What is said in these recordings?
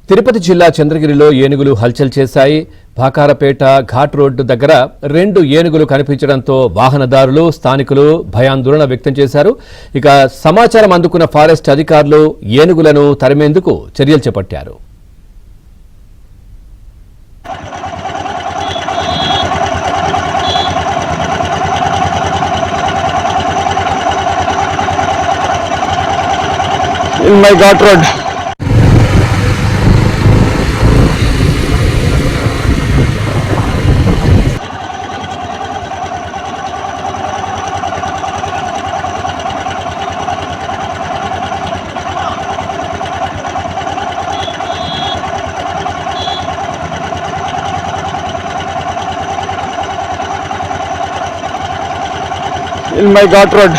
తిరుపతి జిల్లా చంద్రగిరిలో ఏనుగులు హల్చల్ చేశాయి. భాకారపేట ఘాట్ రోడ్డు దగ్గర 2 ఏనుగులు కనిపించడంతో వాహనదారులు, స్థానికులు భయాందోళన వ్యక్తం చేశారు. ఇక సమాచారం అందుకున్న ఫారెస్ట్ అధికారులు ఏనుగులను తరిమేందుకు చర్యలు చేపట్టారు. In my Ghat road. In my Ghat road.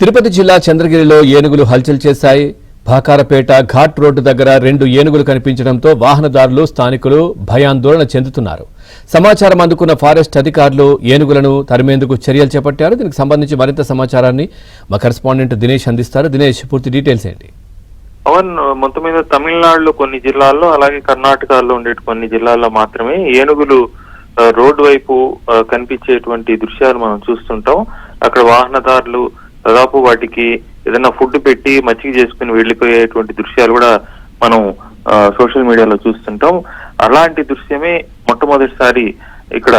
Tirupati జిల్లా చంద్రగిరిలో ఏనుగులు హల్చల్ చేశాయి. భాకారపేట ఘాట్ రోడ్డు దగ్గర 2 ఏనుగులు కనిపించడంతో వాహనదారులు, స్థానికులు భయాందోళన చెందుతున్నారు. సమాచారం అందుకున్న ఫారెస్ట్ అధికారులు ఏనుగులను తరిమేందుకు చర్యలు చేపట్టారు. దీనికి సంబంధించి మరింత సమాచారాన్ని మా కరెస్పాండెంట్ దినేష్ అందిస్తారు. దినేష్, పూర్తి డీటెయిల్స్ ఏంటి? పవన్, మొత్తం మీద తమిళనాడులో కొన్ని జిల్లాల్లో, అలాగే కర్ణాటకలో ఉండే కొన్ని జిల్లాల్లో మాత్రమే ఏనుగులు రోడ్డు వైపు కనిపించేటువంటి దృశ్యాలు మనం చూస్తుంటాం. అక్కడ వాహనదారులు దాదాపు వాటికి ఏదైనా ఫుడ్ పెట్టి మచ్చిక చేసుకుని వెళ్లిపోయేటువంటి దృశ్యాలు కూడా మనం సోషల్ మీడియాలో చూస్తుంటాం. అలాంటి దృశ్యమే మొట్టమొదటిసారి ఇక్కడ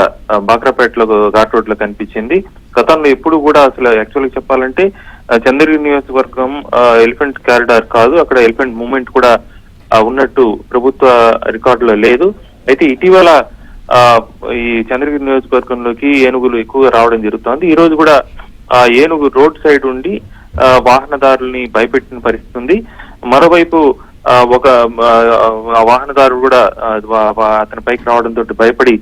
బాక్రాపేటలో ఘాట్ రోడ్ లో కనిపించింది. గతంలో ఎప్పుడు కూడా అసలు యాక్చువల్గా చెప్పాలంటే చంద్రగిరి నియోజకవర్గం ఎలిఫెంట్ కారిడార్ కాదు, అక్కడ ఎలిఫెంట్ మూవ్మెంట్ కూడా ఉన్నట్టు ప్రభుత్వ రికార్డులో లేదు. అయితే ఇటీవల ఈ చంద్రగిరి నియోజకవర్గంలోకి ఏనుగులు ఎక్కువగా రావడం జరుగుతోంది. ఈ రోజు కూడా ఆ ఏనుగు రోడ్ సైడ్ ఉండి వాహనదారుల్ని భయపెట్టిన పరిస్థితి ఉంది. మరోవైపు ఒక వాహనదారుడు కూడా అతని పైకి రావడంతో భయపడి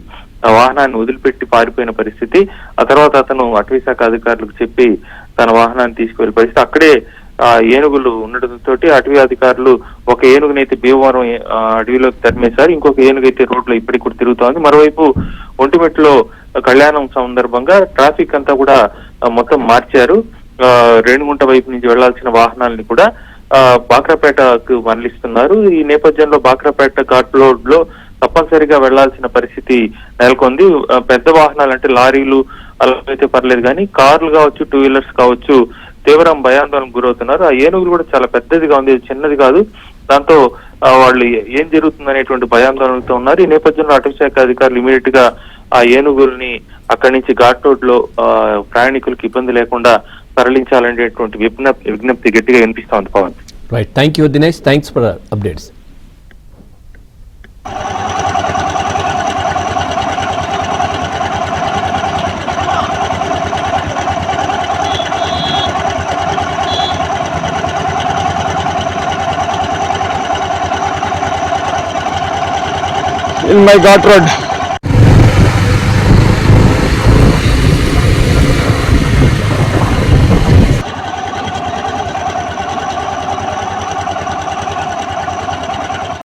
వాహనాన్ని వదిలిపెట్టి పారిపోయిన పరిస్థితి. ఆ తర్వాత అతను అటవీ శాఖ అధికారులకు చెప్పి తన వాహనాన్ని తీసుకువెళ్ళే పరిస్థితి. అక్కడే ఏనుగులు ఉండడంతో అటవీ అధికారులు ఒక ఏనుగునైతే భీమవరం అడవిలోకి తరిమేశారు, ఇంకొక ఏనుగైతే రోడ్లో ఇప్పటికి కూడా తిరుగుతోంది. మరోవైపు ఒంటిమిట్టలో కళ్యాణం సందర్భంగా ట్రాఫిక్ అంతా కూడా మొత్తం మార్చారు. రేణిగుంట వైపు నుంచి వెళ్లాల్సిన వాహనాలని కూడా బాక్రాపేటకు మరలిస్తున్నారు. ఈ నేపథ్యంలో బాక్రాపేట ఘాట్ రోడ్ లో తప్పనిసరిగా వెళ్లాల్సిన పరిస్థితి నెలకొంది. పెద్ద వాహనాలు అంటే లారీలు అలా అయితే పర్లేదు, కానీ కార్లు కావచ్చు, 2 వీలర్స్ కావచ్చు, తీవ్రం భయాందోళనకు గురవుతున్నారు. ఆ ఏనుగులు కూడా చాలా పెద్దదిగా ఉంది, చిన్నది కాదు. దాంతో వాళ్ళు ఏం జరుగుతుంది అనేటువంటి భయాందోళనతో ఉన్నారు. ఈ నేపథ్యంలో అటవీ శాఖ అధికారులు ఇమీడియట్ గా ఆ ఏనుగుల్ని అక్కడి నుంచి ఘాట్ రోడ్ లో ప్రయాణికులకు ఇబ్బంది లేకుండా తరలించాలనేటువంటి విజ్ఞప్తి గట్టిగా వినిపిస్తోంది. Pavan, right, thank you Dinesh, thanks for updates. In my Ghat road.